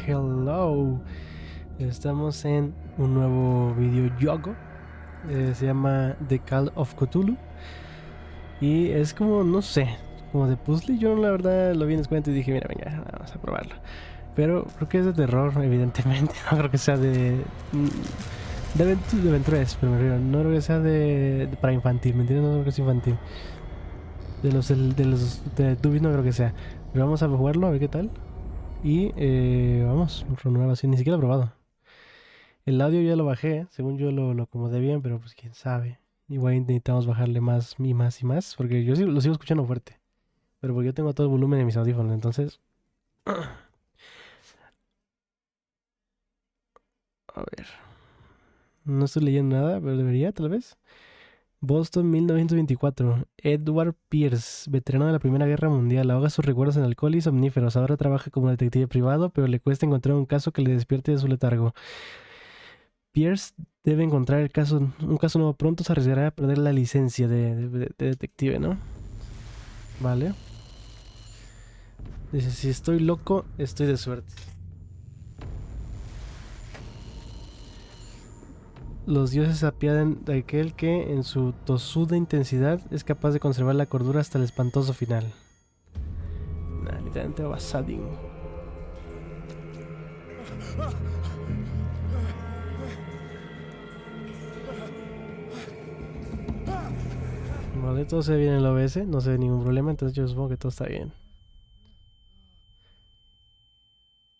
Hello. Estamos en un nuevo videojuego. Se llama The Call of Cthulhu. Y es como, no sé, como de puzzle. Yo la verdad lo vi en descuento y dije, mira, venga, vamos a probarlo. Pero creo que es de terror, evidentemente. No creo que sea de aventuras, pero me refiero. No creo que sea para infantil, ¿me entiendes? No creo que sea infantil. De los de Tubis no creo que sea. Pero vamos a jugarlo, a ver qué tal. Y vamos, renovación, ni siquiera lo he probado. El audio ya lo bajé, según yo lo acomodé bien, pero pues quién sabe. Igual necesitamos bajarle más y más y más, porque yo lo sigo escuchando fuerte. Pero porque yo tengo todo el volumen en mis audífonos, entonces... A ver. No estoy leyendo nada, pero debería, tal vez. Boston 1924. Edward Pierce, veterano de la Primera Guerra Mundial, ahoga sus recuerdos en alcohol y somníferos. Ahora trabaja como detective privado, pero le cuesta encontrar un caso que le despierte de su letargo. Pierce debe encontrar un caso nuevo pronto, se arriesgará a perder la licencia de detective, ¿no? Vale. Dice, si estoy loco, estoy de suerte. Los dioses se apiadan de aquel que, en su tosuda intensidad, es capaz de conservar la cordura hasta el espantoso final. Nah, literalmente basadín. Vale, todo se ve bien en el OBS, no se ve ningún problema, entonces yo supongo que todo está bien.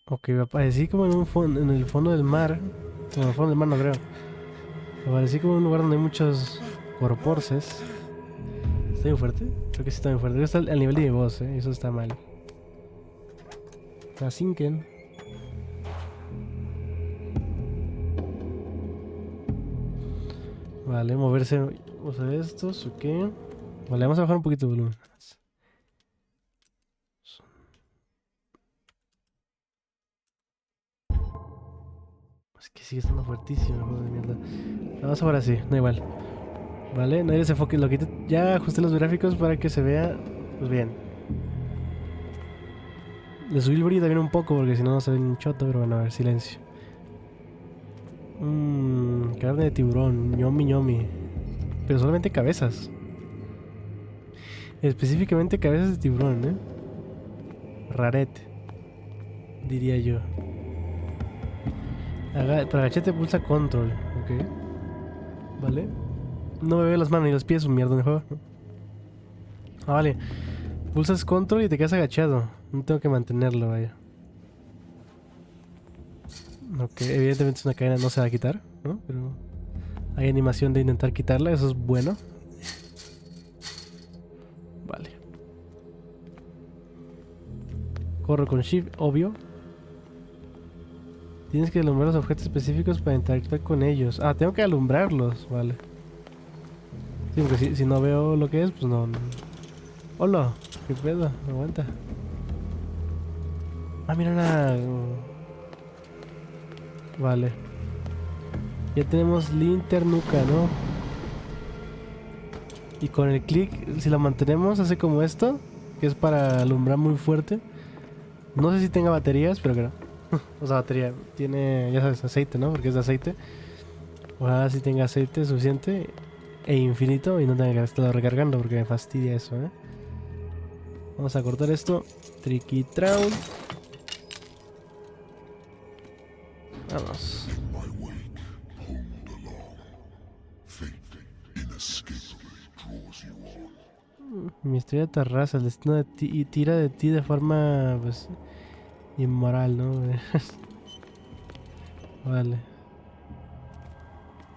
Ok, me aparecí como en el fondo del mar. Como en el fondo del mar no creo. Me aparecí como en un lugar donde hay muchos corporces. ¿Está muy fuerte? Creo que sí está muy fuerte. Creo que está al nivel de mi voz, eso está mal. Asinken. Vale, moverse. Vamos a ver estos, ok. Vale, vamos a bajar un poquito el volumen. Es que sigue estando fuertísimo el juego de mierda. Vamos ahora sí, da igual. Vale, nadie se enfoque. Lo quité. Ya ajusté los gráficos para que se vea. Pues bien. Le subí el brillo también un poco porque si no se ve un choto, pero bueno, a ver, silencio. Carne de tiburón, ñomi ñomi. Pero solamente cabezas. Específicamente cabezas de tiburón, Rarete, diría yo. Para agacharte pulsa control, ok. Vale. No me veo las manos ni los pies, un mierda en el juego. Ah, vale. Pulsas control y te quedas agachado. No tengo que mantenerlo, vaya. Ok, evidentemente es una cadena, no se va a quitar, ¿no? Pero hay animación de intentar quitarla, eso es bueno. Vale. Corro con shift, obvio. Tienes que alumbrar los objetos específicos para interactuar con ellos. Ah, tengo que alumbrarlos, vale. Sí, porque si no veo lo que es, pues no. Hola, qué pedo, aguanta. Ah, mira la. Vale. Ya tenemos linternuca, ¿no? Y con el clic, si la mantenemos, hace como esto, que es para alumbrar muy fuerte. No sé si tenga baterías, pero creo. O sea, batería. Tiene, ya sabes, aceite, ¿no? Porque es de aceite. Ojalá si tenga aceite suficiente e infinito y no tenga que estarlo recargando porque me fastidia eso, Vamos a cortar esto. Triquitraun. Vamos. Misterio de terraza, el destino de ti y tira de ti de forma, pues, inmoral, ¿no? Vale.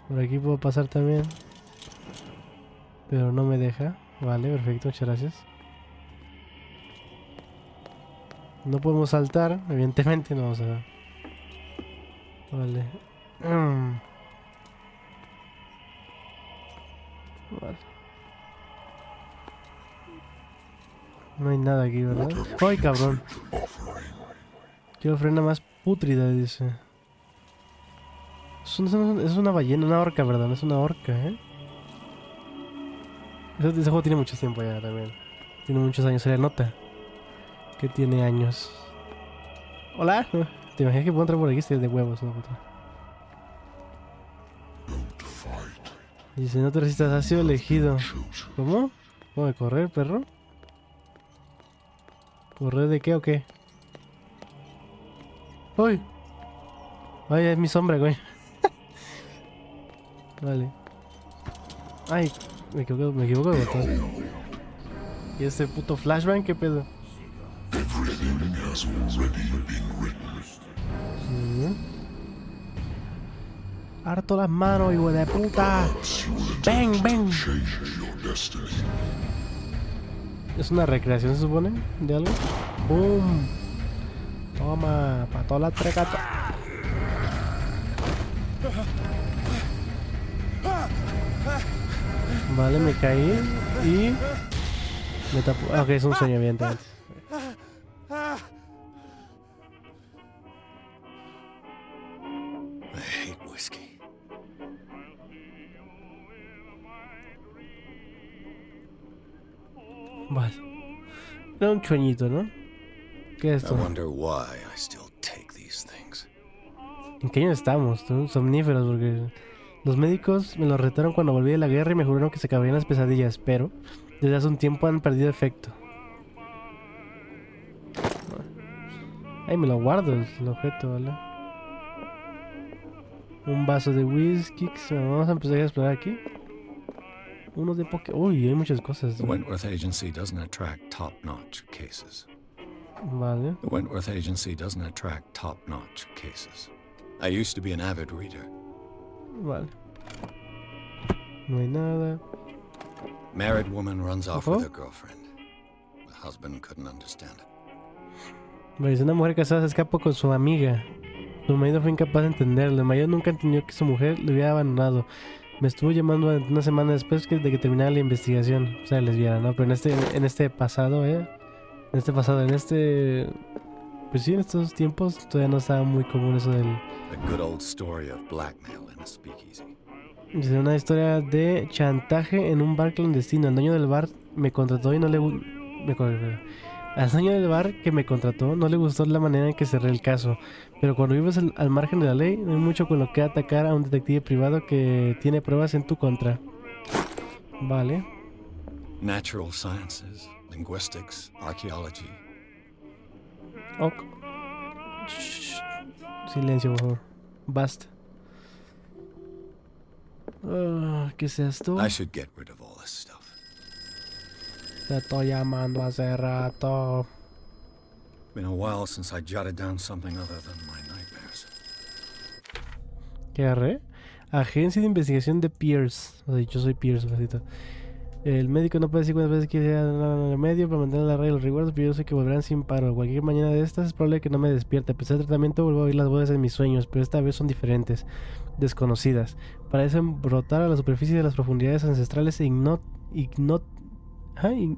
Por aquí puedo pasar también. Pero no me deja. Vale, perfecto, muchas gracias. No podemos saltar, evidentemente no vamos a... Vale. Vale. No hay nada aquí, ¿verdad? ¡Ay, cabrón! Quiero ofrenda más pútrida, dice. Es una ballena, una orca, ¿verdad? No es una orca, Ese juego tiene mucho tiempo ya también. Tiene muchos años, se le nota que tiene años. Hola, ¿Te imaginas que puedo entrar por aquí? Estoy de huevos, no, puta. Dice, no te resistas, has sido elegido. ¿Cómo? ¿Cómo de correr, perro? ¿Correr de qué o qué? ¡Uy! Ay, es mi sombra, güey. Vale. Ay, me equivoco de botón. ¿Y este puto flashbang qué pedo? Harto las manos, hijo de puta. ¡Ven, ven! ¿Es una recreación, se supone? ¿De algo? ¡Boom! Toma, para toda la trecata. Vale, me caí y... me tapo... Ah, ok, es un sueño, evidentemente. Vale. Era un sueñito, ¿no? ¿Qué es esto? ¿En qué año estamos? Somníferos, porque los médicos me lo retaron cuando volví de la guerra y me juraron que se acabarían las pesadillas, pero desde hace un tiempo han perdido efecto. Ahí me lo guardo, el objeto, ¿vale? Un vaso de whisky. Vamos a empezar a explorar aquí. Uno de poke... Uy, hay muchas cosas. The Wentworth Agency doesn't attract top-notch cases. Vale. The Wentworth Agency doesn't attract top-notch cases. I used to be an avid reader. Vale. No hay nada. Married woman runs off with her girlfriend. The husband couldn't understand it. Vale, una mujer casada se escapó con su amiga. Su marido fue incapaz de entenderlo. El marido nunca entendió que su mujer le hubiera abandonado. Me estuvo llamando una semana después de que terminara la investigación. O sea, lesbiana, ¿no? Pero en este pasado, pues sí, en estos tiempos todavía no estaba muy común eso del... The good old story of blackmail in a speakeasy. Dice una historia de chantaje en un bar clandestino. El dueño del bar me contrató y no le... Al dueño del bar que me contrató no le gustó la manera en que cerré el caso. Pero cuando vives al margen de la ley, no hay mucho con lo que atacar a un detective privado que tiene pruebas en tu contra. Vale. Natural sciences, linguistics, archaeology. Ok. Shh. Silencio, por favor. Basta. ¿Qué es esto? I should get rid of all this stuff. Te estoy llamando hace rato. Been a while since I jotted down something other than my nightmares. ¿Qué agarré? Agencia de investigación de Pierce. O sea, yo soy Pierce, besito. El médico no puede decir cuántas veces quiere ir al medio para mantener la regla y los recuerdos, pero yo sé que volverán sin paro. Cualquier mañana de estas es probable que no me despierte. A pesar del tratamiento, vuelvo a oír las voces en mis sueños, pero esta vez son diferentes, desconocidas. Parecen brotar a la superficie de las profundidades ancestrales e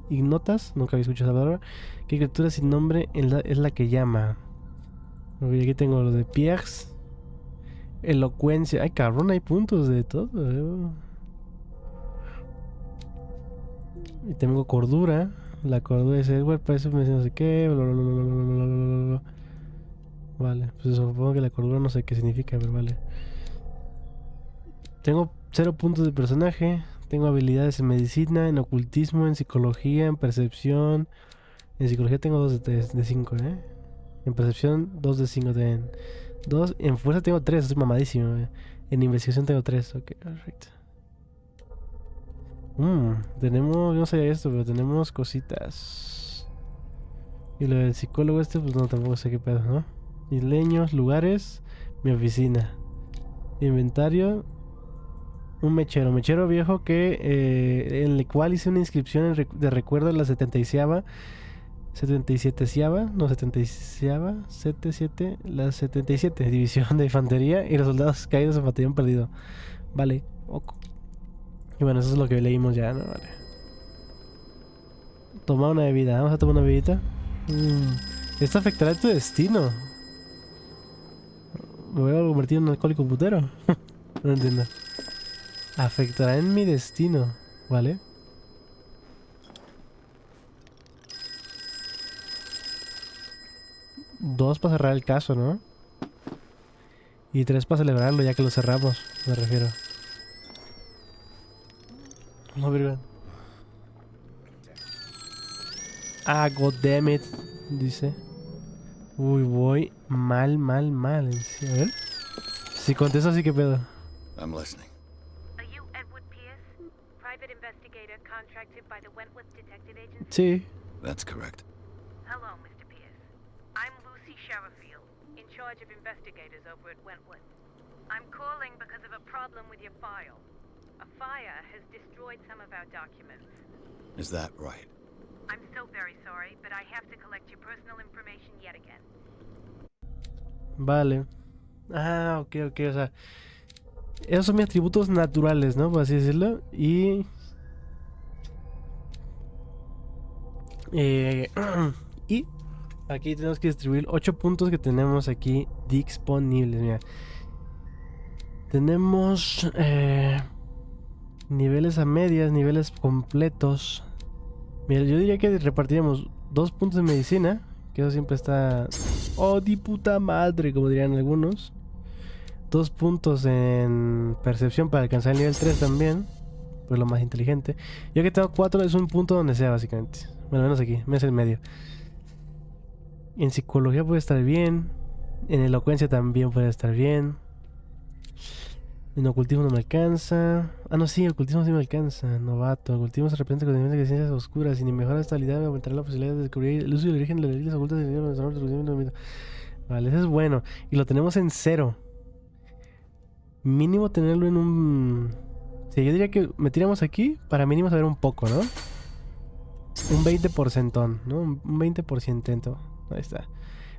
ignotas, nunca había escuchado esa palabra, qué criatura sin nombre es la que llama. Aquí tengo lo de Pierce. Elocuencia. Ay, cabrón, hay puntos de todo. Y tengo cordura. La cordura es Edward, parece que me dice no sé qué. Vale, pues supongo que la cordura no sé qué significa, pero vale. Tengo 0 puntos de personaje. Tengo habilidades en medicina, en ocultismo, en psicología, en percepción. En psicología tengo 2 de 5, En percepción 2 de 5 también. 2. En fuerza tengo 3, estoy mamadísimo. En investigación tengo 3. Ok, perfecto. Tenemos, yo no sabía esto, pero tenemos cositas. Y lo del psicólogo pues no, tampoco sé qué pedo, ¿no? Isleños, lugares, mi oficina. Inventario. Un mechero viejo que en el cual hice una inscripción de recuerdo a la 77ª, la 77 división de infantería y los soldados caídos en batallón perdido. Vale, ok. Y bueno, eso es lo que leímos ya, ¿no? Vale. Toma una bebida, vamos a tomar una bebidita. Esto afectará tu destino. Me voy a convertir en un alcohólico putero. No entiendo. Afectará en mi destino, ¿vale? Dos para cerrar el caso, ¿no? Y 3 para celebrarlo ya que lo cerramos, me refiero. No, verga. Ah, goddammit, dice. Uy, voy mal. Sí, a ver. Si contesto así, ¿qué pedo? I'm listening. Are you Edward Pierce, private investigator contracted by the Wentworth Detective Agency? Sí. That's correct. Hello, Mr. Pierce. I'm Lucy Sherifield, in charge of investigators over at Wentworth. I'm calling because of a problem with your file. A fire has destroyed some of our documents. Is that right? I'm so very sorry, but I have to collect your personal information yet again. Vale. Ah, ok, o sea. Esos son mis atributos naturales, ¿no? Por así decirlo. Y... y aquí tenemos que distribuir 8 puntos que tenemos aquí disponibles. Mira. Tenemos niveles a medias, niveles completos. Mira, yo diría que repartiríamos 2 puntos de medicina, que eso siempre está... ¡Oh, di puta madre! Como dirían algunos. 2 puntos en percepción para alcanzar el nivel 3 también, pues lo más inteligente. Yo que tengo 4 es un punto donde sea, básicamente. Bueno, menos aquí, me es el medio. En psicología puede estar bien. En elocuencia también puede estar bien. En ocultismo no me alcanza. Ah, no, sí, ocultismo sí me alcanza. Novato. Ocultismo se representa con niveles de ciencias oscuras. Y ni mejora la estabilidad me aumentará la posibilidad de descubrir el uso y el origen de las islas ocultas del desarrollo. Vale, ese es bueno. Y lo tenemos en 0. Mínimo tenerlo en un... Sí, yo diría que metiéramos aquí para mínimo saber un poco, ¿no? Un 20%, ¿no? Un 20%. Ahí está.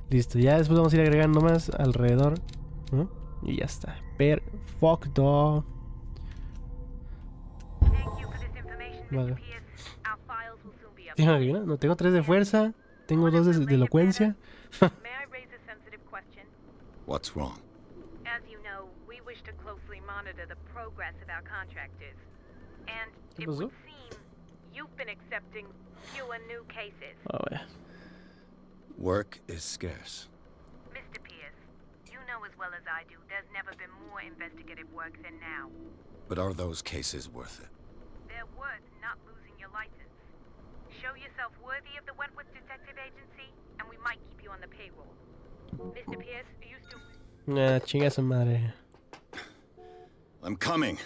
Listo. Ya después vamos a ir agregando más alrededor, ¿no? Y ya está. Perfecto. Vale. Fíjate, no tengo 3 de fuerza. Tengo 2 de elocuencia. What's wrong? As you know, we wish to closely monitor the progress of our contractors. And it would seem you've been accepting fewer new cases. A ver. Work is scarce. Mr. Pierce, you know as well as I do, there's never been more investigative work than now. But are those cases worth it? They're worth not losing your license. Show yourself worthy of the Wentworth Detective Agency, and we might keep you on the payroll. Mr. Pierce, are you still... Chinga esa madre. I'm coming.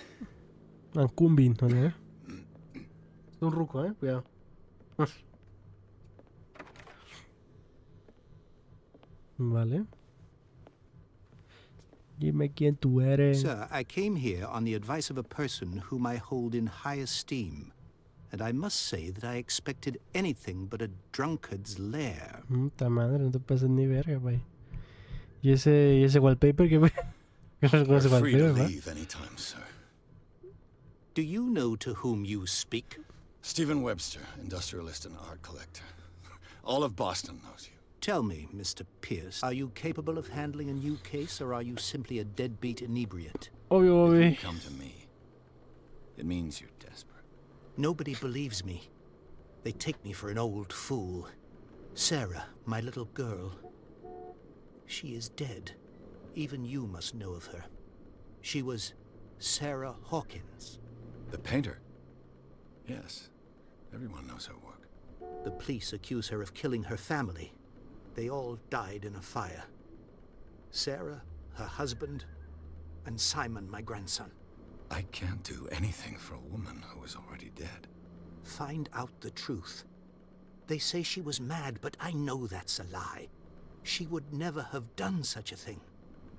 Ancumbin, ¿no? Es un ruco, cuidado. Vale. Dime quién tú eres. Sir, I came here on the advice of a person whom I hold in high esteem. And I must say that I expected anything but a drunkard's lair. Ta madre, no te pases ni verga, güey. Y ese wallpaper que fue. You're free to leave anytime, sir. Do you know to whom you speak? Stephen Webster, industrialist and art collector. All of Boston knows you. Tell me, Mr. Pierce, are you capable of handling a new case, or are you simply a deadbeat inebriate? Obvio, If you come to me, it means you're desperate. Nobody believes me. They take me for an old fool. Sarah, my little girl. She is dead. Even you must know of her. She was Sarah Hawkins. The painter? Yes. Everyone knows her work. The police accuse her of killing her family. They all died in a fire. Sarah, her husband, and Simon, my grandson. I can't do anything for a woman who is already dead. Find out the truth. They say she was mad, but I know that's a lie. She would never have done such a thing.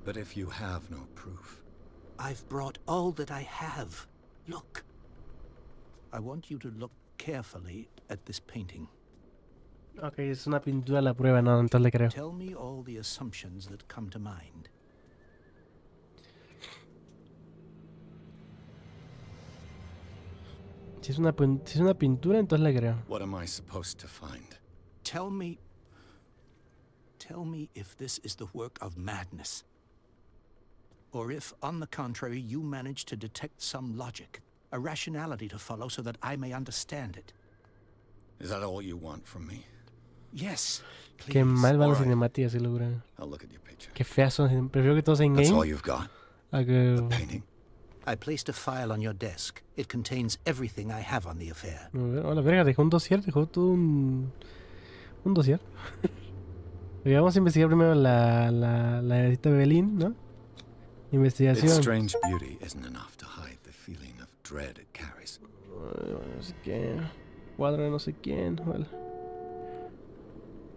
But if you have no proof... I've brought all that I have. Look. I want you to look carefully at this painting. Ok, es una pintura a la prueba, no, entonces le creo. Tell me all the assumptions that come to mind. Si es una pintura, entonces le creo. What am I supposed to find? Tell me if this is the work of madness. Or if, on the contrary, you manage to detect some logic, a rationality to follow so that I may understand it. Is that all you want from me? Yes, Qué please. mal van las Alright. cinemáticas, se logra. I'll look at your picture. Qué feas son. Prefiero que todo sea That's all in-game you've got? a que... A painting? I placed a file on your desk. It contains everything I have on the affair. A ver, oh, la verga, dejó un dossier, dejó todo un dossier. Oye, vamos a investigar primero la cita de Belín, ¿no? Its Investigación. strange beauty isn't enough to hide the feeling of dread it carries. No sé qué. Cuadro de no sé quién. Vale.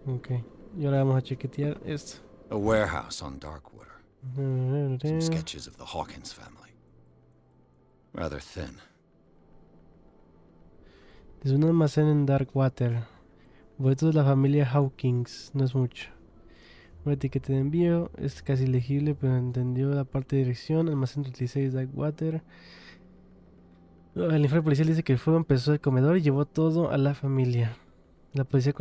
Ok. Y ahora vamos a chequetear esto. A warehouse on Darkwater. Some sketches of the Hawkins family. Rather thin. Es un almacén en Darkwater. Boletos de la familia Hawkins. No es mucho. Una etiqueta de envío. Es casi legible, pero entendió la parte de dirección. Almacén 36 Darkwater. El informe policial dice que el fuego empezó del comedor y llevó todo a la familia. La policía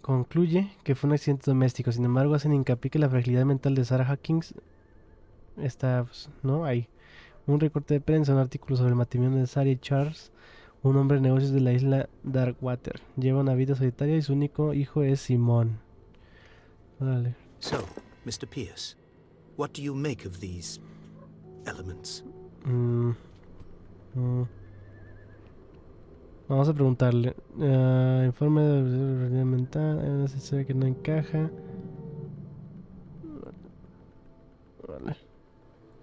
concluye que fue un accidente doméstico. Sin embargo, hacen hincapié que la fragilidad mental de Sarah Hawkins está, pues, ¿no? Ahí. Un recorte de prensa, un artículo sobre el matrimonio de Sarah y Charles, un hombre de negocios de la isla Darkwater. Lleva una vida solitaria y su único hijo es Simón. Vale. So, Mr. Pierce, what do you make of these elements? Vamos a preguntarle. Informe de realidad mental. Hay una necesidad que no encaja. Vale.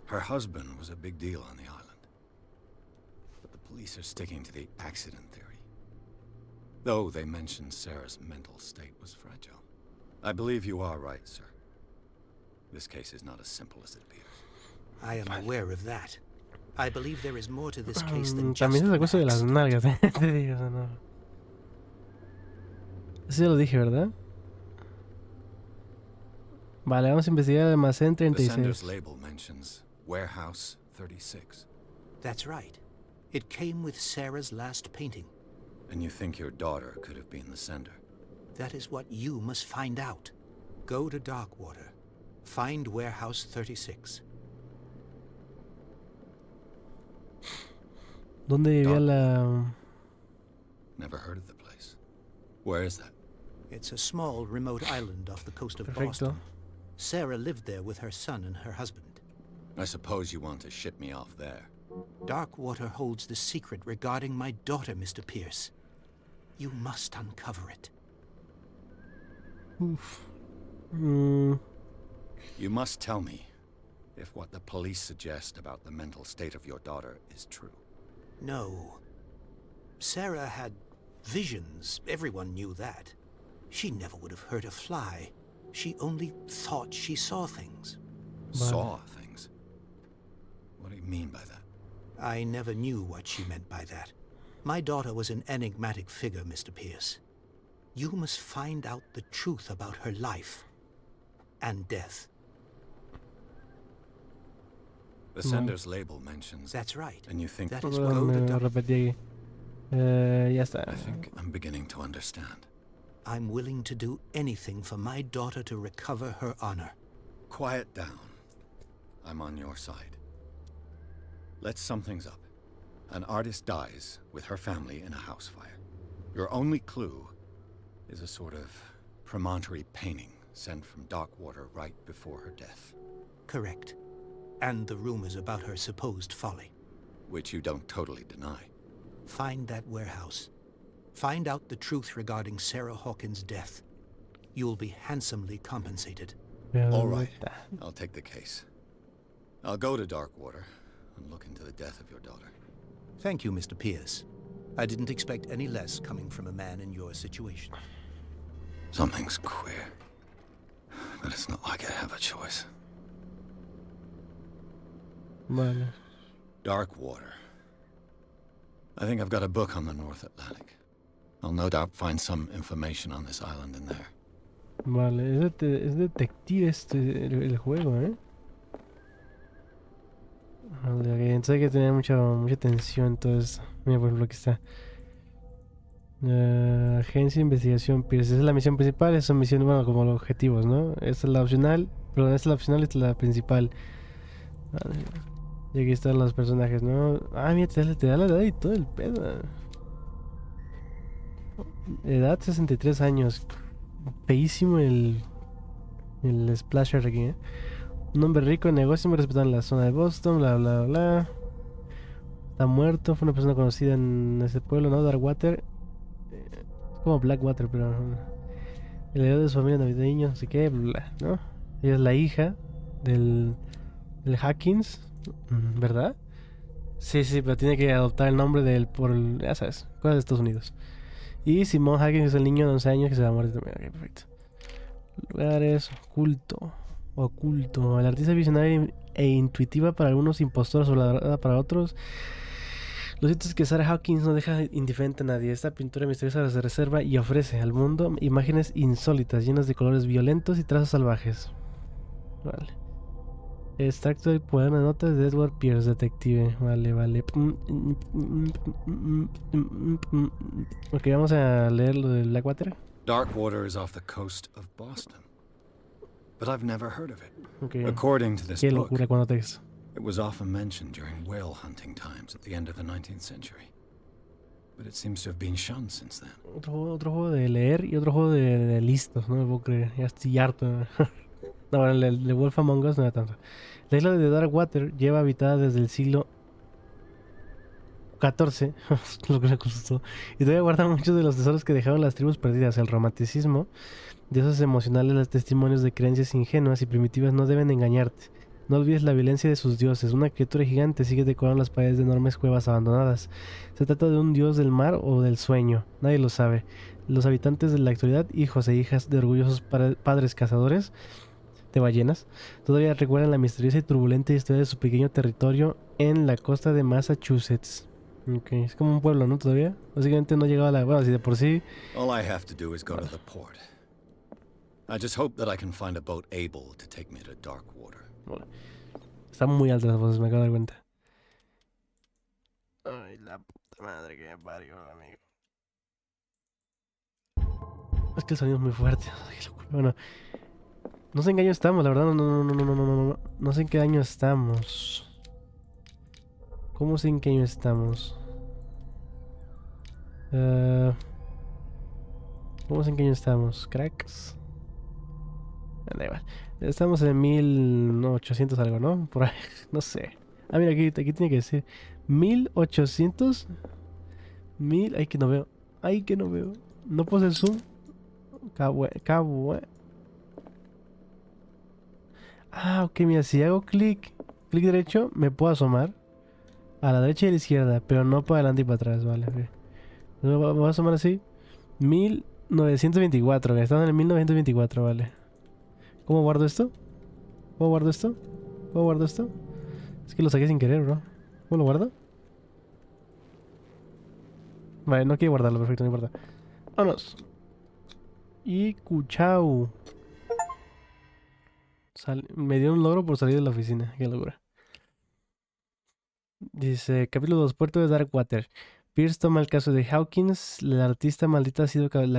Her husband was a big deal on the island. But the police are sticking to the accident theory. Though they mentioned Sarah's mental state was fragile. I believe you are right, sir. This case is not as simple as it appears. I am aware of that. I believe there is more to this case than just También es an el hueso de las accident. nalgas, te digo, o sea, no. Eso ya lo dije, ¿verdad? Vale, vamos a investigar el almacén The 36. sender's label mentions Warehouse 36. That's right. It came with Sarah's last painting. And you think your daughter could have been the sender? That is what you must find out. Go to Darkwater. Find Warehouse 36. ¿Dónde vivía la...? Never heard of the place. Where is that? It's a small, remote island off the coast of Perfecto. Boston. Sarah lived there with her son and her husband. I suppose you want to ship me off there. Darkwater holds the secret regarding my daughter, Mr. Pierce. You must uncover it. Uf. You must tell me if what the police suggest about the mental state of your daughter is true. No. Sarah had visions. Everyone knew that. She never would have hurt a fly. She only thought she saw things. Saw things? What do you mean by that? I never knew what she meant by that. My daughter was an enigmatic figure, Mr. Pierce. You must find out the truth about her life and death. The sender's label mentions... That's right. And you think... That is go to Me Dark. repetí aquí. Ya está. I think I'm beginning to understand. I'm willing to do anything for my daughter to recover her honor. Quiet down. I'm on your side. Let's sum things up. An artist dies with her family in a house fire. Your only clue is a sort of promontory painting sent from Darkwater right before her death. Correct. And the rumors about her supposed folly. Which you don't totally deny. Find that warehouse. Find out the truth regarding Sarah Hawkins' death. You'll be handsomely compensated. All right, I'll take the case. I'll go to Darkwater and look into the death of your daughter. Thank you, Mr. Pierce. I didn't expect any less coming from a man in your situation. Something's queer. But it's not like I have a choice. Vale. Darkwater. I think I've got a book on the North Atlantic. I'll no doubt find some information on this island in there. Vale, es detective el juego, ¿eh? Vale, ok, entonces hay que tener mucha atención en todo esto. Mira, por ejemplo, aquí está. Agencia de Investigación Pierce. Esa es la misión principal, esa misión, bueno, como los objetivos, ¿no? Esta es la opcional, perdón, esta es la opcional, esta es la principal. Vale. Y aquí están los personajes, ¿no? Ah, mira, te da la edad y todo el pedo. Edad 63 años. feísimo el splasher aquí, ¿eh? Un hombre rico, negocio muy respetado en la zona de Boston, bla, bla, bla. Está muerto, fue una persona conocida en ese pueblo, ¿no? Darkwater. Es como Blackwater, pero... El heredero de su familia navideño, no sé qué, bla, ¿no? Ella es la hija del Hawkins, ¿verdad? Sí, sí, pero tiene que adoptar el nombre del... ya sabes, cosas de Estados Unidos. Y Simon Hawkins es el niño de 11 años que se va a morir también. Ok, perfecto. Lugares, oculto. El artista visionaria e intuitiva para algunos, impostora sobrevalorada para otros. Lo cierto es que Sarah Hawkins no deja indiferente a nadie. Esta pintura misteriosa se reserva y ofrece al mundo imágenes insólitas, llenas de colores violentos y trazos salvajes. Vale. Extracto del cuaderno de notas de Edward Pierce, detective. Vale. Ok, vamos a leer lo de Blackwater. Darkwater is off the coast of Boston. But I've never heard of it. Okay. According to this Qué book, locura cuando te... it was often mentioned during whale hunting times at the end of the 19th century. But it seems to have been shunned since then. Otro juego de leer y otro juego de listos, no me puedo creer. Ya estoy harto. No, bueno, el de Wolf Among Us no era tanto. La isla de Darkwater lleva habitada desde el siglo XIV, lo que me costó, y todavía guarda muchos de los tesoros que dejaron las tribus perdidas. El romanticismo de esos emocionales, los testimonios de creencias ingenuas y primitivas no deben engañarte. No olvides la violencia de sus dioses. Una criatura gigante sigue decorando las paredes de enormes cuevas abandonadas. ¿Se trata de un dios del mar o del sueño? Nadie lo sabe. Los habitantes de la actualidad, hijos e hijas de orgullosos padres cazadores de ballenas, todavía recuerdan la misteriosa y turbulenta historia de su pequeño territorio en la costa de Massachusetts. Ok, es como un pueblo, ¿no? Todavía. Básicamente no llegaba a la... Bueno, si de por sí... All I have to do is go to the port. I just hope that I can find a boat able to take me to Darkwater. Bueno, están muy altas las voces, me acabo de dar cuenta. Ay, la puta madre que me parió, amigo. Es que el sonido es muy fuerte. Qué locura. Bueno, no sé en qué año estamos, la verdad. No sé en qué año estamos. ¿Cómo sé en qué año estamos? ¿Cómo sé en qué año estamos? Cracks. Da igual. Estamos en 1800 algo, ¿no? Por ahí, no sé. Ah, mira, aquí tiene que decir 1800. Ay, que no veo. Ay, que no veo. No puedo hacer zoom. Cabo. Ah, ok, mira, si hago clic derecho, me puedo asomar a la derecha y a la izquierda, pero no para adelante y para atrás, vale. Okay. Me voy a asomar así. 1924, estamos en el 1924, vale. ¿Cómo guardo esto? Es que lo saqué sin querer, bro. ¿Cómo lo guardo? Vale, no quiero guardarlo, perfecto, no importa. Vámonos. Y cuchao. Me dio un logro por salir de la oficina. Qué locura. Dice, capítulo 2, puerto de Darkwater. Pierce toma el caso de Hawkins. La artista maldita ha sido la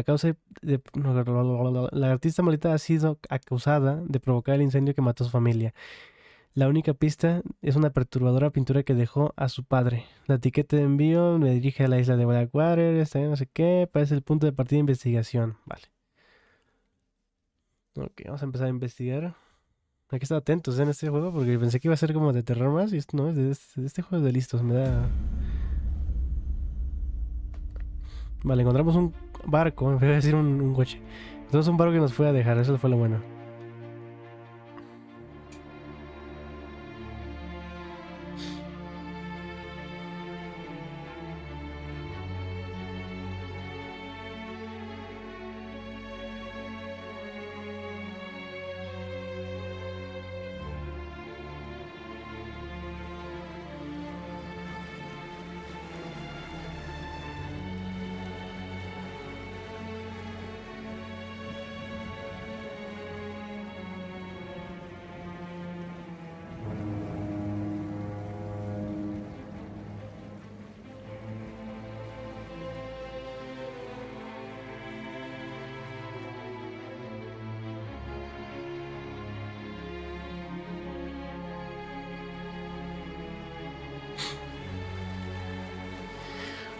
artista maldita ha sido acusada de provocar el incendio que mató a su familia. La única pista es una perturbadora pintura que dejó a su padre. La etiqueta de envío me dirige a la isla de Blackwater. Está no sé qué. Parece el punto de partida de investigación. Vale. Ok, vamos a empezar a investigar. Hay que estar atentos en este juego porque pensé que iba a ser como de terror más. Y esto no es de este juego de listos. Me da... Vale, encontramos un barco. Me voy a decir un coche. Entonces un barco que nos fue a dejar. Eso fue lo bueno.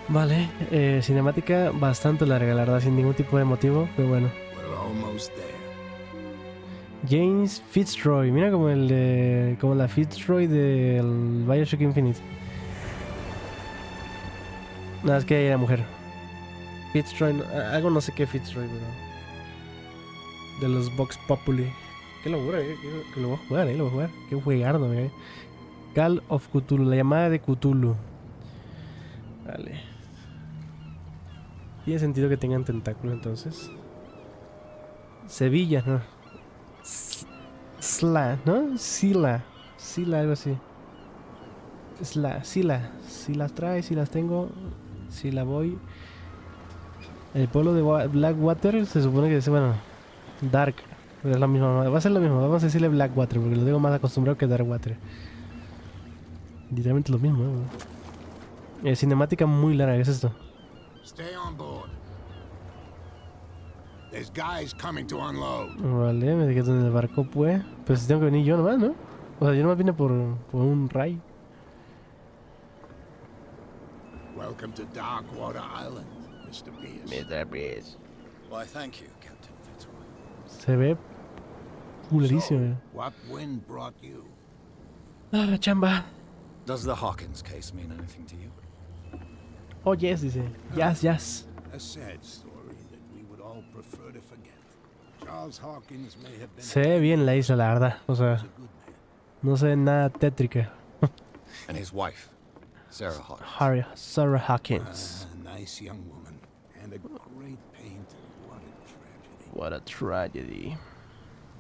Vale, cinemática bastante larga, la verdad, sin ningún tipo de motivo, pero bueno. We're James Fitzroy. Mira como el de... como la Fitzroy del Bioshock Infinite. Nada, es que ella era mujer. Fitzroy... algo no sé qué Fitzroy, pero... de los Vox Populi. Qué locura, que lo voy a jugar, lo voy a jugar. Qué juegardo, Call of Cthulhu, la llamada de Cthulhu. Vale. Tiene sentido que tengan tentáculos entonces. Sevilla, ¿no? Sla, ¿no? Sila. Sila, algo así. Sila. Si las trae, si las tengo, si la voy. El pueblo de Blackwater se supone que es, bueno, Dark. Pero es la misma. Va a ser lo mismo. Vamos a decirle Blackwater porque lo tengo más acostumbrado que Darkwater. Literalmente lo mismo, cinemática muy larga, ¿qué es esto? Stay on board. There's guys coming to unload. Vale, me quedo en el barco, pues. Pero si tengo que venir yo nomás, ¿no? O sea, yo nomás vine por un ray. Welcome to Darkwater Island, Mr. Pierce. Why, thank you, Captain Fitzroy. Se ve culerísimo. What wind brought you? Ah, chamba. Does the Hawkins case mean anything to you? Oh, yes, dice. Yes. A sad story that we would all prefer to forget. Charles Hawkins may have been Se ve bien la isla, la verdad. O sea, a good man. no se ve nada tétrica. And his wife, Sarah Hawkins. Sarah Hawkins. A nice young woman and a great painter. What a tragedy. What a tragedy.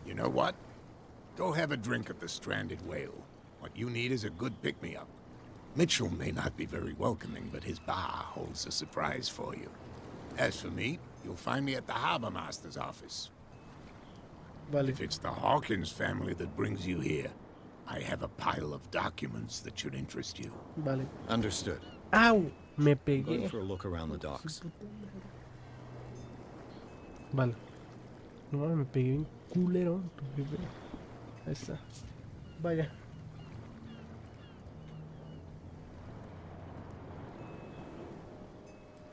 You know what? Go have a drink at the Stranded Whale. What you need is a good pick-me-up. Mitchell may not be very welcoming, but his bar holds a surprise for you. As for me, you'll find me at the harbor master's office. Vale. If it's the Hawkins family that brings you here, I have a pile of documents that should interest you. Vale. Understood. ¡Au! Me Going pegué. for a look around the docks. Vale. No, me pegué bien culero. Ahí está. Vaya.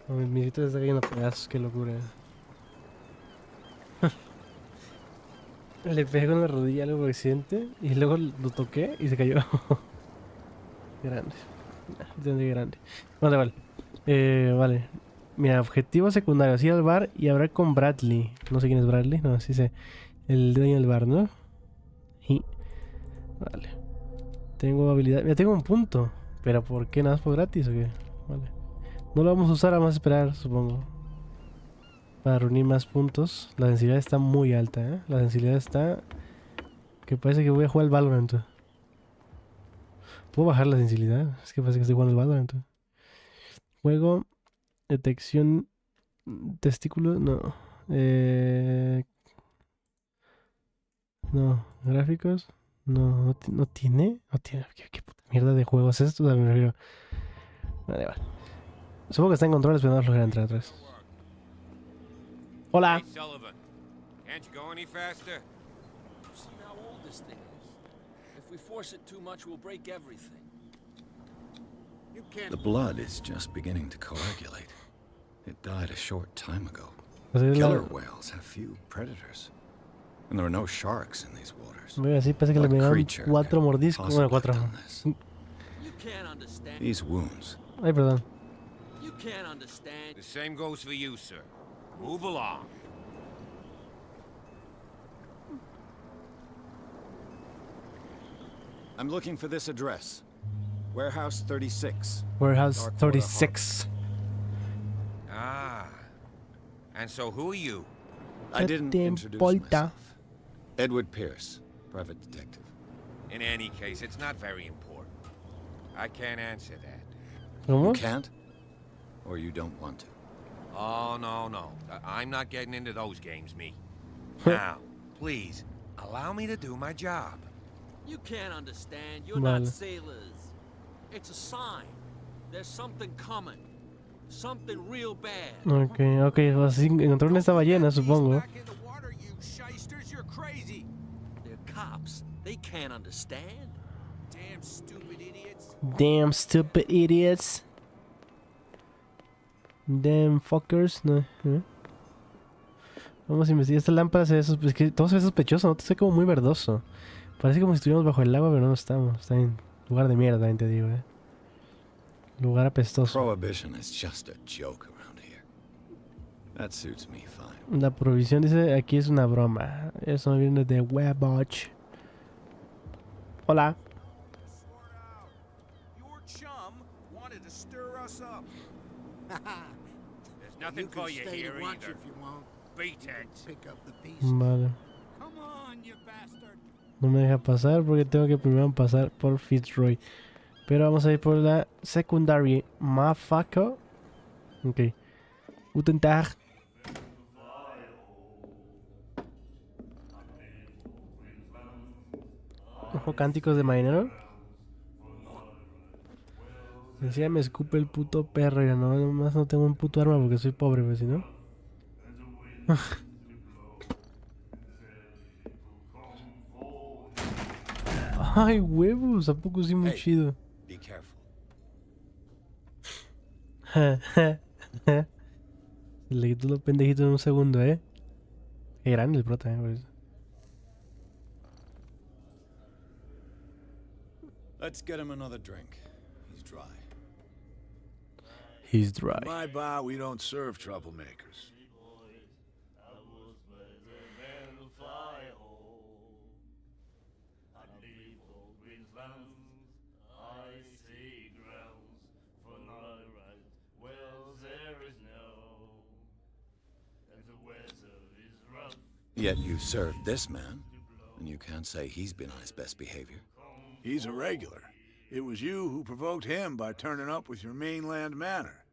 Oh, mi mirito se está cayendo a pedazos, qué locura. Le pegué con la rodilla algo por accidente y luego lo toqué y se cayó. Grande. Grande. Vale. Vale. Mira, objetivo secundario. Ir al bar y hablar con Bradley. No sé quién es Bradley. No, sí sé. El dueño del bar, ¿no? Y... Vale. Tengo habilidad. Mira, tengo un punto. ¿Pero por qué? ¿Nada más por gratis o qué? Vale. No lo vamos a usar, vamos a esperar, supongo. Para reunir más puntos. La densidad está muy alta, ¿eh? La densidad está... que parece que voy a jugar al Valorant. ¿Puedo bajar la sensibilidad? Es que parece que estoy jugando al Valorant. Juego... Detección... Testículos... No. No. Gráficos... No tiene... No tiene... ¿Qué puta mierda de juego es esto? Me refiero... Vale. Supongo que está en controles, pero no lo entrar atrás. Hola. Hey, Sullivan. Can't you go any faster? See how old this thing is. If we force it too much, we'll break everything. You can't. The blood is just beginning to coagulate. It died a short time ago. Pues es Killer la... whales have few predators. And there are no sharks in these waters. Voy así, parece que le What pegaron creature 4 can mordiscos. Bueno, possibly 4. have done this? You can't understand. These wounds. Ay, perdón. You can't understand. The same goes for you, sir. Move along. I'm looking for this address. Warehouse 36. Warehouse Darkwater 36. Ah. And so who are you? I didn't te introduce importa? myself. Edward Pierce, private detective. In any case, it's not very important. I can't answer that. You ¿Cómo? can't? Or you don't want to? Oh, no. I'm not getting into those games, me. Now, please, allow me to do my job. You can't understand. You're Vale. not sailors. It's a sign. There's something coming. Something real bad. Ok. Así encontraron esta ballena, supongo. Back in the water, you shysters, you're crazy. They're cops. They can't understand. Damn stupid idiots. Damn stupid idiots. Damn fuckers. No. Vamos a investigar. Esta lámpara se ve es que todo se ve sospechoso, ¿no? Se ve como muy verdoso. Parece como si estuviéramos bajo el agua, pero no estamos. Está en lugar de mierda, también te digo, Lugar apestoso. Prohibition is just a joke around here. That suits me fine. La provisión dice aquí es una broma. Eso viene de Webwatch. Hola. Your chum wanted to stir us up. There's nothing for you here either. Beat it. Pick up the pieces. Vale. Come on, you bastard. No me deja pasar porque tengo que primero pasar por Fitzroy. Pero vamos a ir por la secundaria. Mafako. Ok. Intentar. Ojo, cánticos de marinero. Decía, me escupe el puto perro. Ya no, nomás no tengo un puto arma porque soy pobre, pues si no. Ay, huevos, ¿a poco sí muy Hey. chido? Be careful. Le quito los pendejitos en un segundo, Qué grande el prota, por eso. Let's get him another drink. He's dry. He's dry. In my bar, we don't serve troublemakers. Yet you served this man, and you can't say he's been on his best behavior. He's a regular. It was you who provoked him by turning up with your mainland manner.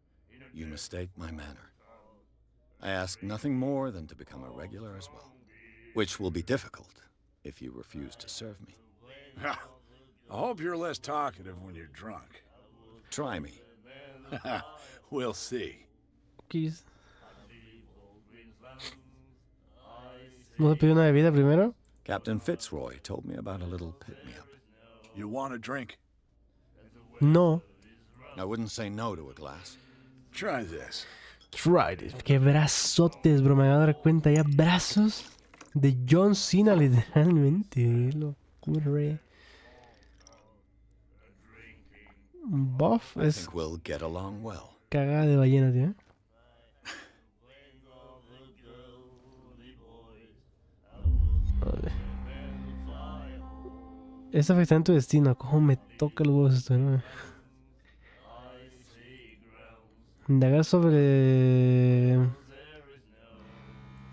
You mistake my manner. I ask nothing more than to become a regular as well, which will be difficult if you refuse to serve me. I hope you're less talkative when you're drunk. Try me. We'll see. Kiss. ¿No se pidió una bebida primero? Captain Fitzroy told me about a little pick-me-up. You want a drink? No. I wouldn't say no to a glass. Try this. Tried it. Qué brazotes, bro. Me voy a dar cuenta ya. Brazos de John Cena, literalmente. Qué locura. Buff I es think we'll get along well. cagada de ballena, tío. Vale. Es afectar tu destino. ¿Cómo me toca el huevo esto, no? Indagar sobre...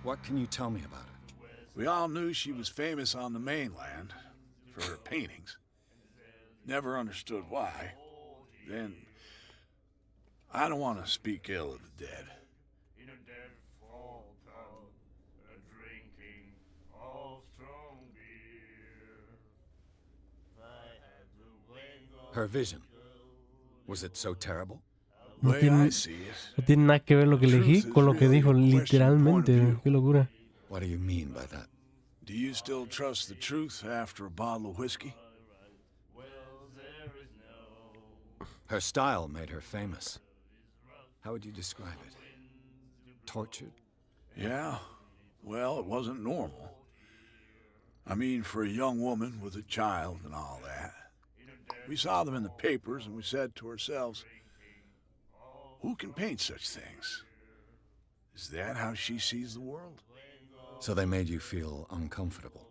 What can you tell me about her? We all knew she was famous on the mainland for her paintings. Never understood why. Then, I don't want to speak ill of the dead. Her vision. Was it so terrible? The way tiene- I see it, No tiene nada que ver lo que elegí con lo que dijo, literalmente. Qué locura. What do you mean by that? do you still trust the truth after a bottle of whiskey? Her style made her famous. How would you describe it? Tortured? Yeah, well, it wasn't normal. I mean, for a young woman with a child and all that. We saw them in the papers and we said to ourselves, who can paint such things? Is that how she sees the world? So they made you feel uncomfortable.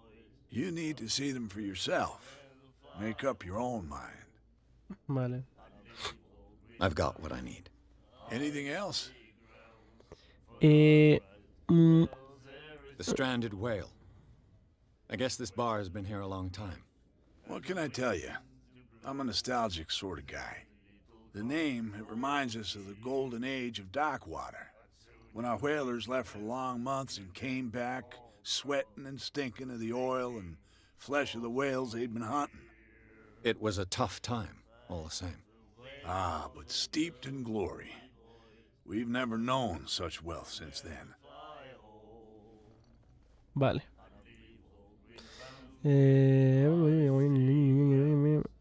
You need to see them for yourself. Make up your own mind. Vale. I've got what I need. Anything else? The stranded whale. I guess this bar has been here a long time. What can I tell you? I'm a nostalgic sort of guy. The name, it reminds us of the golden age of dock water, when our whalers left for long months and came back sweating and stinking of the oil and flesh of the whales they'd been hunting. It was a tough time, all the same. Ah, but steeped in glory. We've never known such wealth since then. Vale.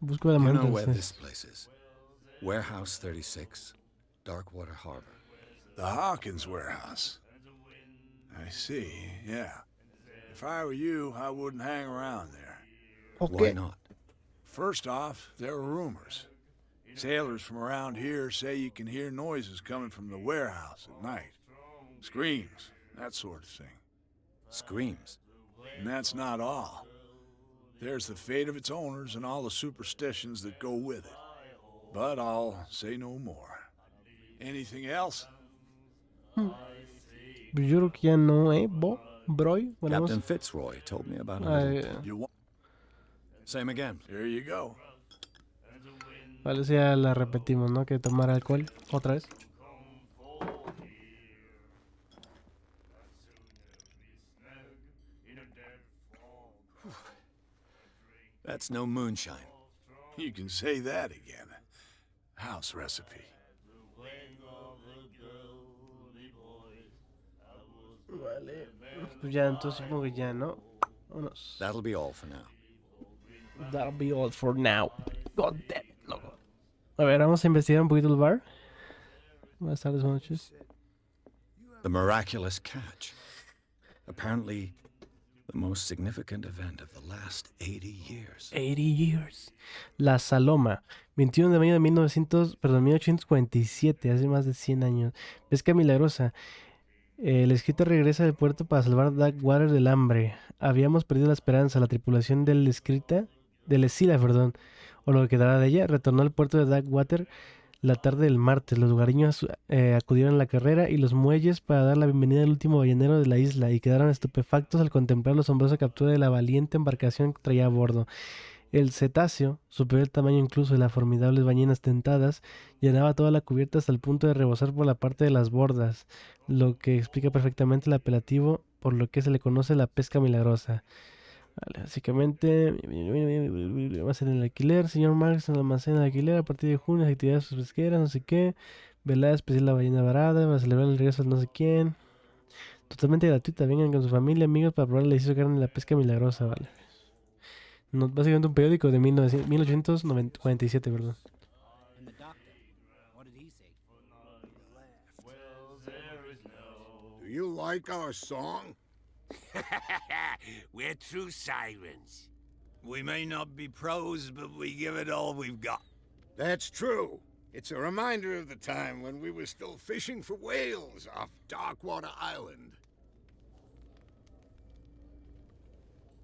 Busco la You mano. know where this place is? Warehouse 36, Darkwater Harbor. The Hawkins warehouse. I see, yeah. If I were you, I wouldn't hang around there. ¿O Why qué? not? First off, there are rumors. Sailors from around here say you can hear noises coming from the warehouse at night. Screams, that sort of thing. Screams. And that's not all. There's the fate of its owners and all the superstitions that go with it. But I'll say no more. Anything else? Yo creo que ya no, Broy. Bueno, Captain vamos. Fitzroy told me about Ah, it. You want? Same again. Here you go. vale, si ya la repetimos, ¿no? Que tomar alcohol otra vez. That's no moonshine. You can say that again. House recipe. Vale. Pues ya, entonces supongo que ya, ¿no? Vámonos. That'll be all for now. That'll be all for now. God damn it, loco. A ver, vamos a investigar un poquito el bar. Buenas tardes, buenas noches. The miraculous catch. Apparently, the most significant event of the last 80 years. 80 years. La Saloma. 21 de mayo de 1847, hace más de 100 años. Pesca milagrosa. El escritor regresa del puerto para salvar a Duckwater del hambre. Habíamos perdido la esperanza. La tripulación del Escila, o lo que quedaba de ella, retornó al puerto de Duckwater la tarde del martes. Los lugareños acudieron a la carrera y los muelles para dar la bienvenida al último ballenero de la isla y quedaron estupefactos al contemplar la asombrosa captura de la valiente embarcación que traía a bordo. El cetáceo, superior al tamaño incluso de las formidables ballenas tentadas, llenaba toda la cubierta hasta el punto de rebosar por la parte de las bordas, lo que explica perfectamente el apelativo por lo que se le conoce la pesca milagrosa. Vale, básicamente, va a ser en el alquiler, señor Marx en el almacén de alquiler a partir de junio, las actividades pesqueras, no sé qué, velada especial de la ballena varada, para celebrar el regreso de no sé quién, totalmente gratuita, vengan con su familia, amigos, para probar el delicioso carne de la pesca milagrosa, vale. No, básicamente un periódico de 1847, perdón. Do you like our song? We're true sirens. We may not be pros, but we give it all we've got. That's true. It's a reminder of the time when we were still fishing for whales off Darkwater Island.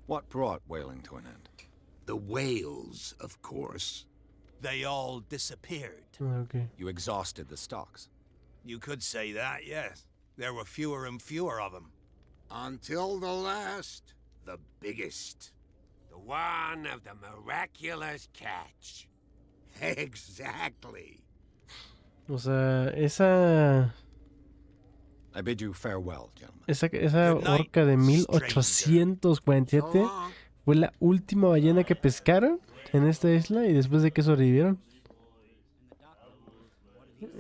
What brought whaling to an end? The whales, of course. They all disappeared. Okay. You exhausted the stocks. You could say that, yes. There were fewer and fewer of them. Until the last, the biggest. The one of the miraculous catch. Exactly. O sea, esa I bid you farewell, gentlemen. esa Good night, orca de 1847 fue la última ballena que pescaron en esta isla y después de que sobrevivieron.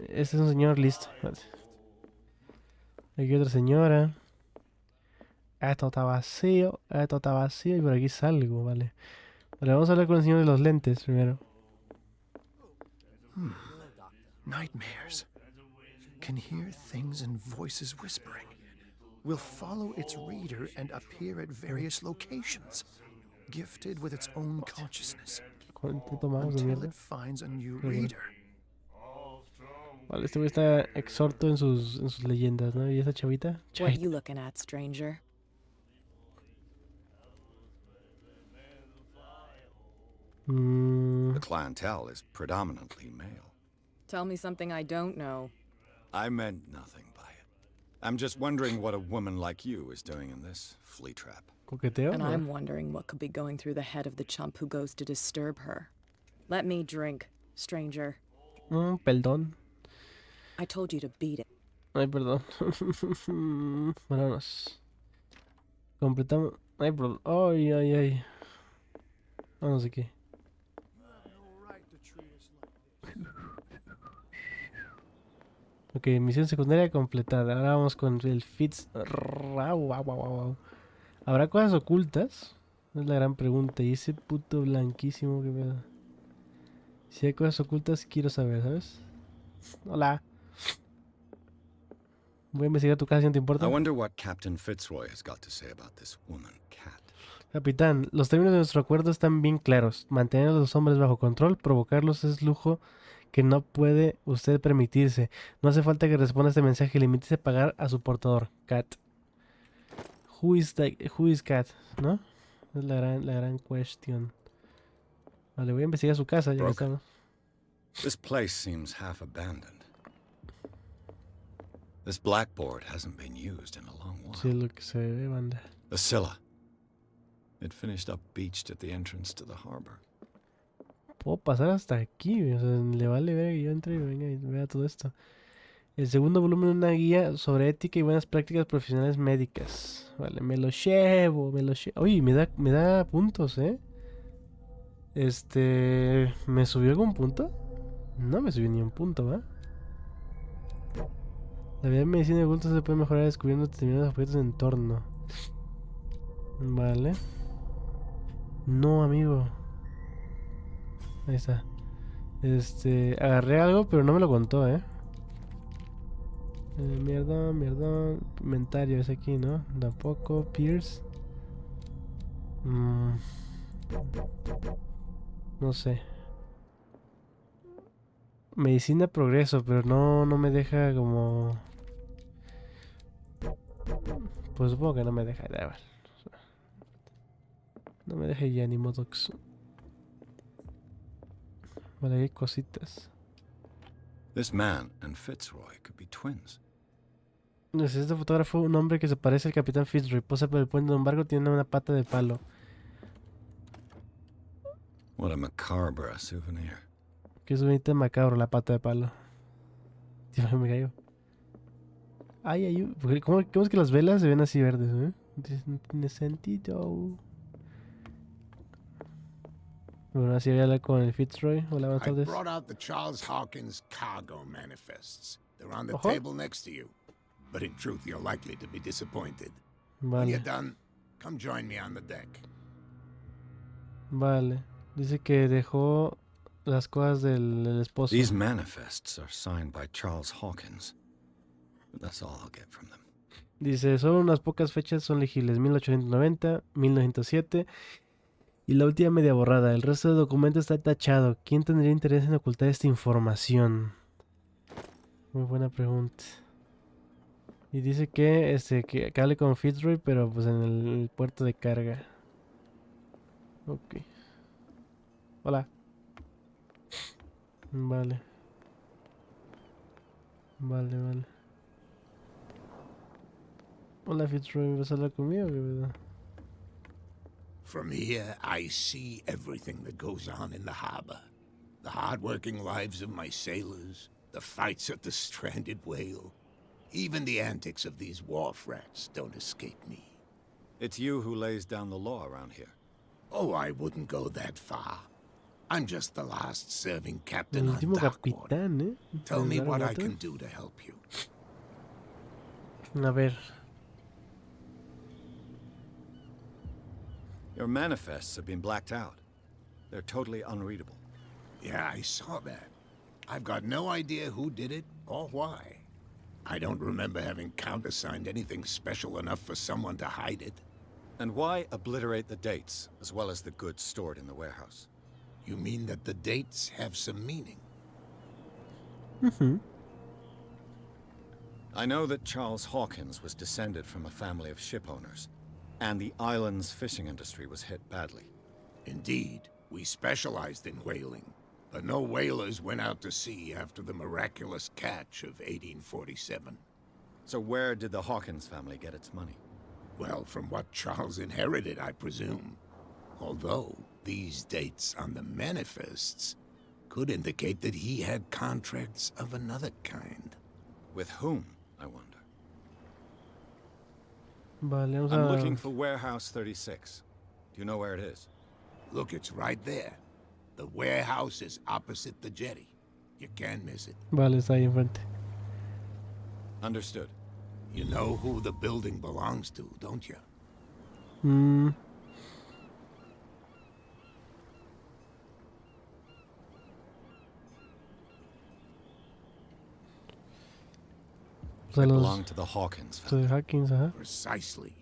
Este es un señor listo. Vale. Aquí otra señora. Esto está vacío y por aquí salgo, vale. Vale, vamos a hablar con el señor de los lentes primero. Nightmares. Can hear things and voices whispering. Will follow its reader and appear at various locations, gifted with its own consciousness, ¿Cuánto tomamos de until mierda? it finds a new Qué bueno. reader. Vale, este güey está exhorto en sus leyendas, ¿no? ¿Y esa chavita? What you looking at, stranger? The clientele is predominantly male. Tell me something I don't know. I meant nothing by it. I'm just wondering what a woman like you is doing in this flea trap. ¿Coqueteo? And I'm wondering what could be going through the head of the chump who goes to disturb her. Let me drink, stranger. Perdón. I told you to beat it. Ay, perdón. Vámonos. Completamos. Ay, perdón. Ay, ay, ay. Vámonos aquí. Ok, misión secundaria completada. Ahora vamos con el Fitz. ¿Habrá cosas ocultas? Es la gran pregunta. Y ese puto blanquísimo que pedo. Si hay cosas ocultas, quiero saber, ¿sabes? Hola. Voy a investigar tu casa si no te I importa. wonder what Captain Fitzroy has got to say about this woman cat. Capitán, los términos de nuestro acuerdo están bien claros. Mantener a los hombres bajo control, provocarlos es lujo que no puede usted permitirse. No hace falta que responda a este mensaje y limítese a pagar a su portador. Cat. Who is Cat? ¿No? Es la gran cuestión. Vale, voy a investigar su casa, ya que Broken. estamos. This place seems half abandoned. This blackboard hasn't been used in a long while. Sí, es lo que se ve, banda. The Scylla. It finished up beached at the entrance to the harbor. Puedo pasar hasta aquí, o sea, le vale ver que yo entre y venga y vea todo esto. El segundo volumen es una guía sobre ética y buenas prácticas profesionales médicas. Vale, me lo llevo, me lo llevo. Uy, me da puntos, ¿eh? ¿Me subió algún punto? No me subió ni un punto, ¿va? La vida de medicina de adultos se puede mejorar descubriendo determinados objetos en entorno. Vale. No, amigo. Ahí está. Agarré algo, pero no me lo contó, ¿eh? Mierda. Inventario es aquí, ¿no? Tampoco. Pierce. No sé. Medicina progreso, pero no me deja como... Pues supongo que no me deja. Da igual. No me deja ya ni modox. Vale, hay cositas. This man and Fitzroy could be twins. Este fotógrafo, un hombre que se parece al capitán Fitzroy, posa por el puente de un barco, tiene una pata de palo. What a macabre souvenir. Que es bonita macabro la pata de palo. Tío, me caigo. ¿Cómo es que las velas se ven así verdes, eh? No tiene sentido. Bueno, así voy a hablar con el Fitzroy. Hola, buenas I tardes. brought out the Charles Hawkins cargo manifests. They're on the Uh-huh. table next to you. But in truth, you're likely to be disappointed. When you're Vale, done, come join me on the deck. vale. Dice que dejó las cosas del esposo. These manifests are signed by Charles Hawkins. But that's all I'll get from them. Dice, solo unas pocas fechas son legibles, 1890, 1907 y la última media borrada. El resto del documento está tachado. ¿Quién tendría interés en ocultar esta información? Muy buena pregunta. Y dice que hable con Fitzroy, pero pues en el puerto de carga. Ok. Hola. Vale. Vale. Hola Fitzroy, ¿vas a hablar conmigo? ¿Qué pedo? From here, I see everything that goes on in the harbor. The hard-working lives of my sailors, the fights at the stranded whale. Even the antics of these wharf rats don't escape me. It's you who lays down the law around here. Oh, I wouldn't go that far. I'm just the last serving captain El on último Darkwater. capitán, ¿eh? Tell me ¿De what I Darkwater? can do to help you. A ver. Your manifests have been blacked out. They're totally unreadable. Yeah, I saw that. I've got no idea who did it or why. I don't remember having countersigned anything special enough for someone to hide it. And why obliterate the dates, as well as the goods stored in the warehouse? You mean that the dates have some meaning? I know that Charles Hawkins was descended from a family of ship owners, and the island's fishing industry was hit badly. Indeed, we specialized in whaling, but no whalers went out to sea after the miraculous catch of 1847. So where did the Hawkins family get its money? Well, from what Charles inherited, I presume. Although, these dates on the manifests could indicate that he had contracts of another kind. With whom, I wonder? Vale, vamos I'm a... looking for Warehouse 36. Do you know where it is? Look, it's right there. The warehouse is opposite the jetty. You can't miss it. Vale, está ahí enfrente. Understood. You know who the building belongs to, don't you? O sea, It los belonged to the Hawkins de family. Hawkins, ajá. Precisely.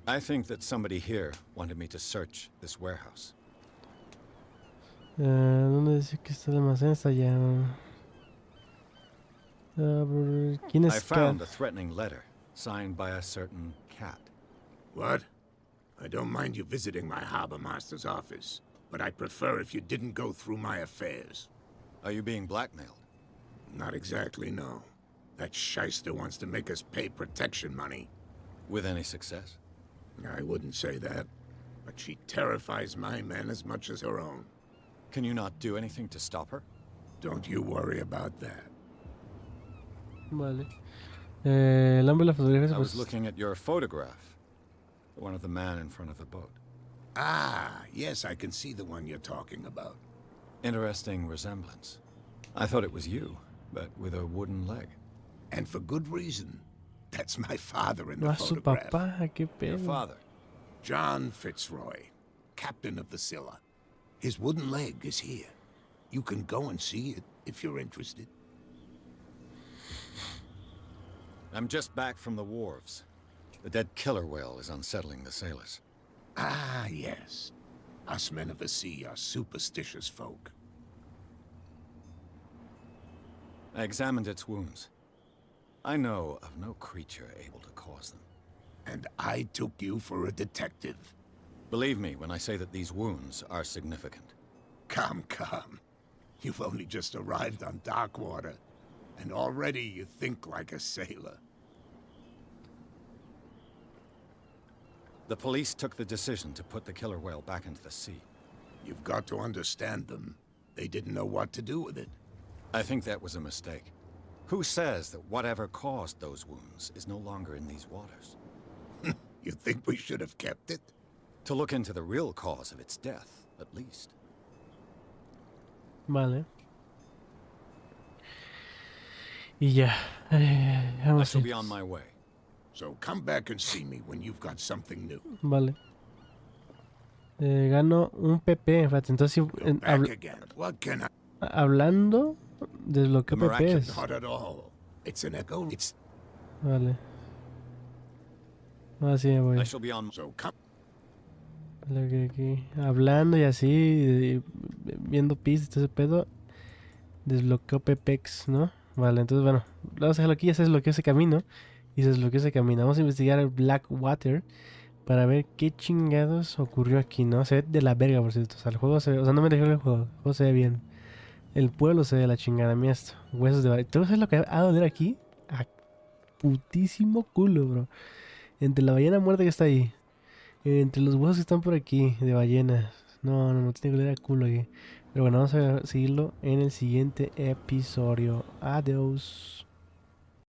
I think that somebody here wanted me to search this warehouse. ¿Dónde dice que está el almacén? Está allá. ¿Quién I es found Cat? a threatening letter signed by a certain cat. What? I don't mind you visiting my harbor master's office, but I'd prefer if you didn't go through my affairs. Are you being blackmailed? Not exactly, no. That shyster wants to make us pay protection money. With any success? I wouldn't say that, but she terrifies my men as much as her own. Can you not do anything to stop her? Don't you worry about that. Vale. El hombre de la fotografía I was pues, looking at your photograph. The one of the man in front of the boat. Ah, yes, I can see the one you're talking about. Interesting resemblance. I thought it was you, but with a wooden leg. And for good reason. That's my father in the su photograph. papá, qué Your pedo. father. John Fitzroy, captain of the Scylla. His wooden leg is here. You can go and see it if you're interested. I'm just back from the wharves. The dead killer whale is unsettling the sailors. Ah, yes. Us men of the sea are superstitious folk. I examined its wounds. I know of no creature able to cause them. And I took you for a detective. Believe me when I say that these wounds are significant. Come, come. You've only just arrived on dark water, and already you think like a sailor. The police took the decision to put the killer whale back into the sea. You've got to understand them. They didn't know what to do with it. I think that was a mistake. Who says that whatever caused those wounds is no longer in these waters? You think we should have kept it? To look into the real cause of its death, at least. Vale. Y ya. I Vamos shall a be ir. on my way. So come back and see me when you've got something new. Vale. Gano un PP. Fíjate, entonces, si, You're back again. What can I... hablando, desbloqueo PPs. Not at all. It's an echo. It's... Vale. Ahora sí me voy. I shall be on. So come... Aquí, hablando y así, viendo pistas y todo ese pedo, desbloqueo PPX, ¿no? Vale, entonces bueno, vamos a dejarlo aquí, ya se desbloqueó ese camino y se desbloqueó ese camino. Vamos a investigar el Blackwater para ver qué chingados ocurrió aquí, ¿no? Se ve de la verga, por cierto. O sea, el juego se ve, o sea, no me refiero al juego, el juego se ve bien. El pueblo se ve de la chingada, mira esto. Huesos de ballena. ¿Tú sabes lo que ha de doler aquí? A putísimo culo, bro. Entre la ballena muerta que está ahí. Entre los huesos que están por aquí, de ballenas. No, tiene que leer a culo aquí. Pero bueno, vamos a seguirlo en el siguiente episodio. Adiós.